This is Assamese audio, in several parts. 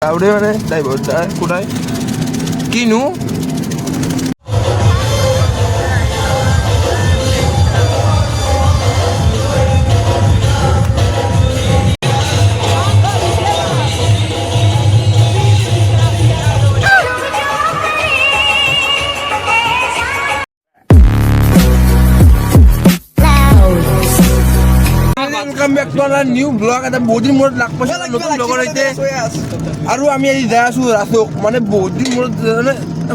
Aude মানে ড্রাইভারটা কোথায় কিনু welcome back to our new vlog এটা বহুদিন মূৰত লাগ পাইছো নতুন লগৰ সৈতে আৰু আমি আজি যাই আছো ৰাসক মানে বহুদিন মূৰত মানে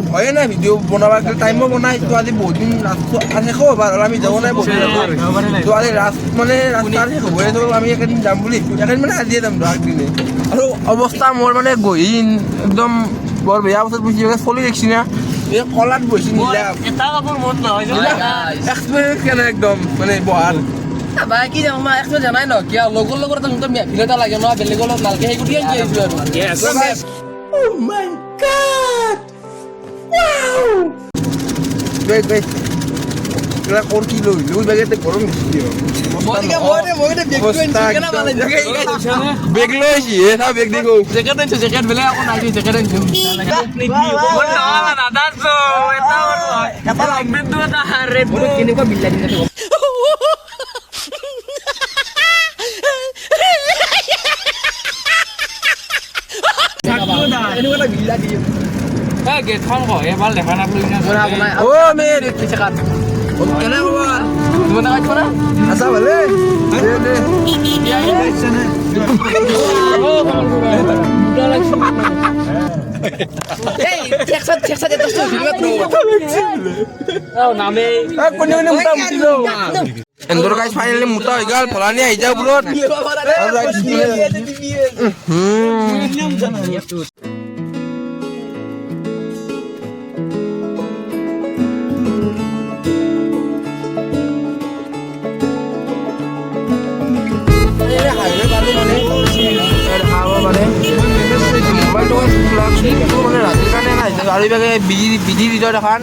ভয়ে নাই ভিডিঅ' বনাবা টাইমো বনাই তো আজি বহুদিন ৰাসটো শেষ হ'ব আৰু আমি যাব নাই বহি তো আজি ৰাস মানে ৰাস্তাৰ শেষ হ'বই তো আমি একেদিন যাম বুলি একেদিন মানে আজিয়ে যাম আগদিনে আৰু অৱস্থা মোৰ মানে গহীন একদম বৰ বেয়া অৱস্থাত বহি চলি দেখছি না এই কলাত বহিছি নীলা এটা কাপোৰ মন নহয় এক্সপিৰিয়েঞ্চ কেনে একদম মানে বহাৰ ভাই কি যাম মই একটু জানাই ন কি লগৰ লগৰ এটা মুখত মেফিল এটা লাগে ন বেলেগৰ লগত নালকে সেই গুটি আনি আহিছো আৰু oh my god wow wait এলা কোন কি লই লই ব্যাগেতে গরম দিছি মই বেগ কেনা মানে বেগ লইছি এ সব বেগ দিগো জ্যাকেট আনছো জ্যাকেট বেলে আকৌ নাই জ্যাকেট আনছো কোন না দাদা সো এটা এটা লাগবে তো এটা রেড বুট কেনেকুৱা বিল লাগি না এনেকুৱা বিল্লা দিও এই গেটখন কো এবাৰ দেখা নাপলো না ও মে পিছে কাট কেনে বাবা তুমি না কাট না আছা ভালে দে ইয়া ইয়া ও মুডা লাগছে এই চেকসা দে তো ও নামে কোনে মুটা মুটিলো এন্দৰ গাইস ফাইনালি মুটা হৈ গল ফলানি আহি যাও ব্ৰত মোবাইলটো মানে ৰাতিৰ কাৰণে নাই আৰু ইভাগে বিধি ভিতৰত এখন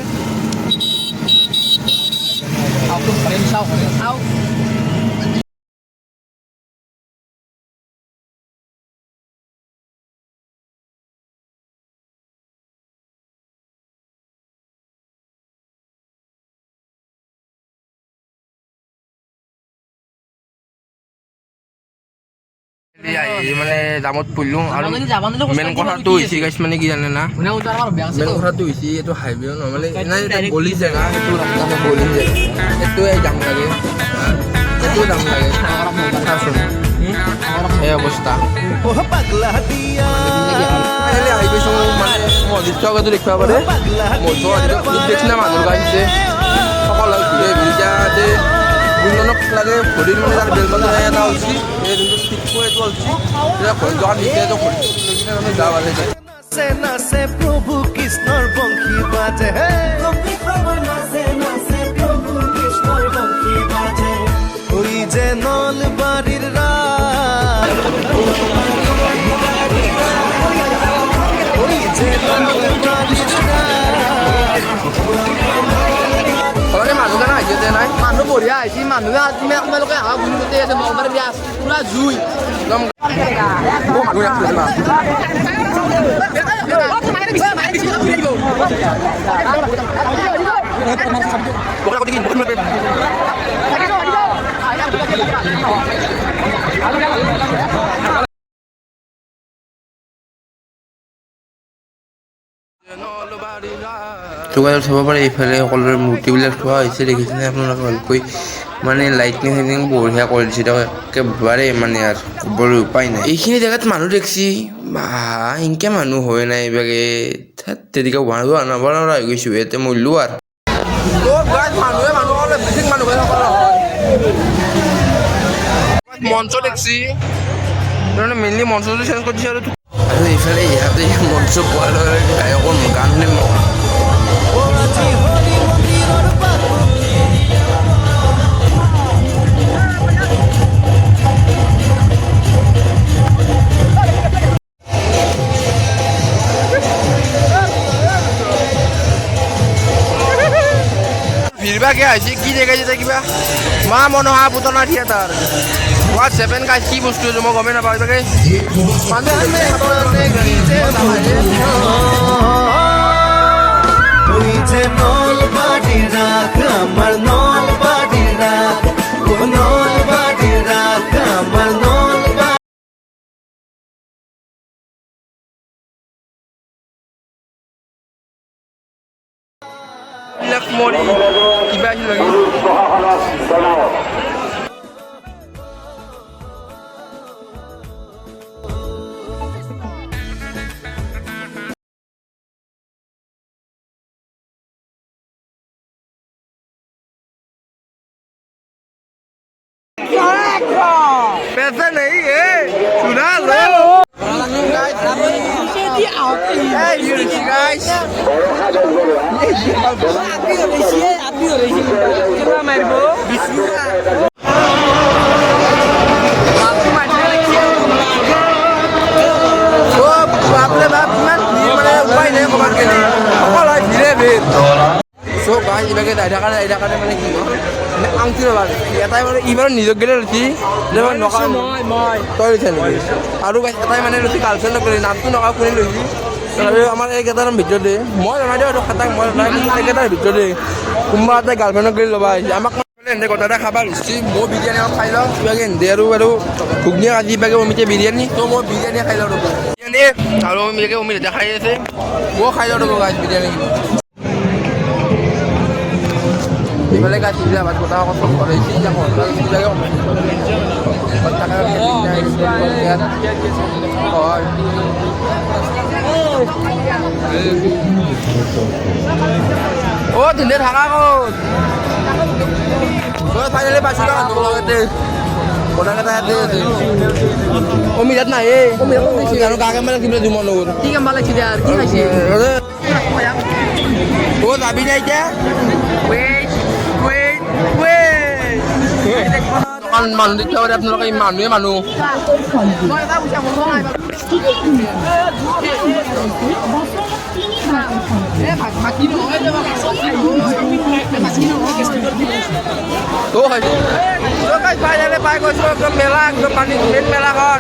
মানে জামত পড়লো আৰু মেন কথাটো হৈছে গাইছ মানে কি জানে না মেন কথাটো হৈছে এইটো হাইৱে নৰ্মেলি গলি জেগা সেইটো ৰাস্তাতে গলি জেগা এইটোৱে যাম লাগে এইটো যাম লাগে চাচোন এই অৱস্থা আহি পাইছোঁ মানে মসজিদটো আগতে দেখিব পাৰে মসজিদ দেখছি না মানুহৰ গাইছে সকলো বিজাতে গুণজনক লাগে ভৰিৰ মানে তাৰ বেলবাজা এটা হৈছে এই যোনটো ষ্টিকটো এইটো হৈছে এতিয়া ভৰি যোৱাৰ নিচে এইটো ভৰি আমি যাব লাগে নাচে প্ৰভু কৃষ্ণৰ বংশী বাজে ওই যে নলবাৰীৰ মানুহ বঢ়িয়া আহিছে মানুহে তোমালোকে আহা বুলি গোটেই আছে নলবাৰী বিয়া পুৰা জুই একদম চাব পাৰে এইফালে সকলোৰে মূৰ্তিবিলাক থোৱা হৈছে দেখিছেনে আপোনালোকে ভালকৈ মানে লাইটিং চাইটিং বঢ়িয়া কৰি দিছে একেবাৰে মানে আৰু ক'বলৈ উপায় নাই এইখিনি জেগাত মানুহ দেখছি বা এনেকৈ মানুহ হয় নাই এইভাগে তেনেকৈ নাব নোৱাৰা হৈ গৈছোঁ ইয়াতে মৰিলোঁ আৰু মঞ্চ দেখছি মেইনলি মঞ্চটো চেঞ্জ কৰি দিছে আৰু এইফালে ইয়াতে মঞ্চ পোৱাৰ লগে লগে গায়কৰ গান শুনি ভিৰবাকে আহিছে কি দেখাইছে কিবা মা মনোহা পুতনা থিয়েটাৰ What 7 guys কি বস্তু এইটো মই গমে নাপাওঁ তাকে মনে মনে কি যে ওই যে নলবাড়ির রাগ আমার নলবাড়ির রাগ ও নলবাড়ির রাগ আমার নলবাড়ি বিলাক মৰি কিবা আছিল লাগি पैसा नहीं है सुना लो guys So guys, ibagai daerah mana gitu. Ini angkir banget. Ya tapi mana ibarat nijok gila luci. Lepas nokal. Toy luci nih. Aduh guys, tapi mana luci kalsen loh kali nanti nokal kuning luci. Tapi আমার এই কেটার ভিতর দে মই জানা দে খাতা মই এই কেটার ভিতর দে কোনবা এটা গার্লফ্রেন্ডক গৈ লবা আমাক এনে কথা এটা খাবা লিছি মই বিৰিয়ানী খাই লওঁ কিবাকে এনে আৰু ঘুগনি আজি বাগে অমিতে বিৰিয়ানী তো মই বিৰিয়ানী খাই লওঁ বিৰিয়ানী আৰু অমিতে অমিতে দেখাই আছে মই খাই লওঁ গাইছ বিৰিয়ানী ইফালে গাছ ইবিলাক ভাত কথা কথা কৰে চিন্তা কৰে ইবিলাকে হয় ও দিলে থাকা ক'ত তই ফাইনেলি পাইছোঁ ন লগতে কথা কথা ইয়াতে আছে অমিতাত নাই আৰু গা কেমেৰা কিবা জুমন লগত কি কাম লাগিছে আৰু কি খাইছে ও যাবি না এতিয়া মানুহ দেখি আপোনালোকে মানুহে মানুহ পাই গৈছো একদম মেলা একদম পানী main মেলাখন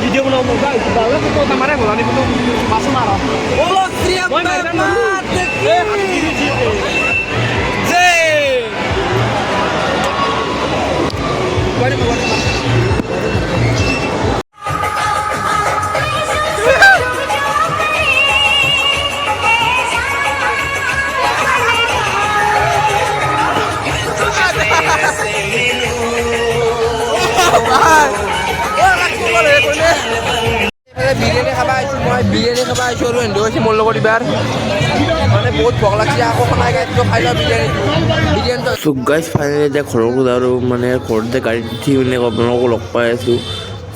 video mau ngomong guys, bawa foto kemarin bola nih foto masuk marah. Oh siap banget. Biryani খাবা আইছো মই বিরিয়ানি খাবা আইছো আৰু এন্ড হৈছে মোৰ লগত ইবাৰ মানে বহুত ভোক লাগছে আকৌ খাই গাইছো খাই লওঁ বিৰিয়ানি সো গাইস ফাইনালি এতিয়া ঘৰক আৰু মানে ঘৰতে গাড়ী উঠি মানে আপোনালোকক লগ পাই আছো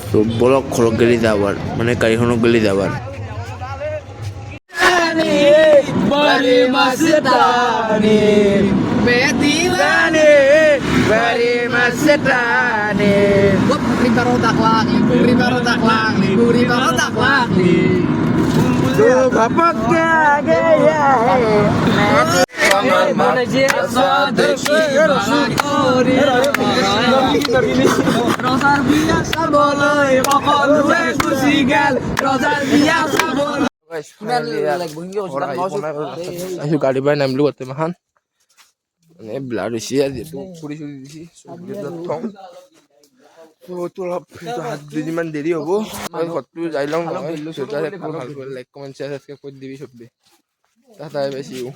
সো বলক ঘৰক গেলি যাবাৰ মানে গাড়ীখনক গেলি যাবাৰ Bari masetani betilane bari masetani buri barodak lagi buri barodak lagi tuh bapak gaya mana dia sadeki ori rozar biasa boleh pokok gue kusigal rozar biasa boleh গাড়ী পাই নামিলো বৰ্তমান মানে ব্লাড হৈছে যিহেতু ফুৰি চুৰি দিছে তো অলপ হাত দুদিনমান দেৰি হ'ব মই ঘৰটো যাই লওঁ নহয় দেউতাই ভালকৈ লাইক কমেণ্ট শ্বেয়াৰ ছাবস্ক্ৰাইব কৰি দিবি চবেই টাটা বাই চি ইউ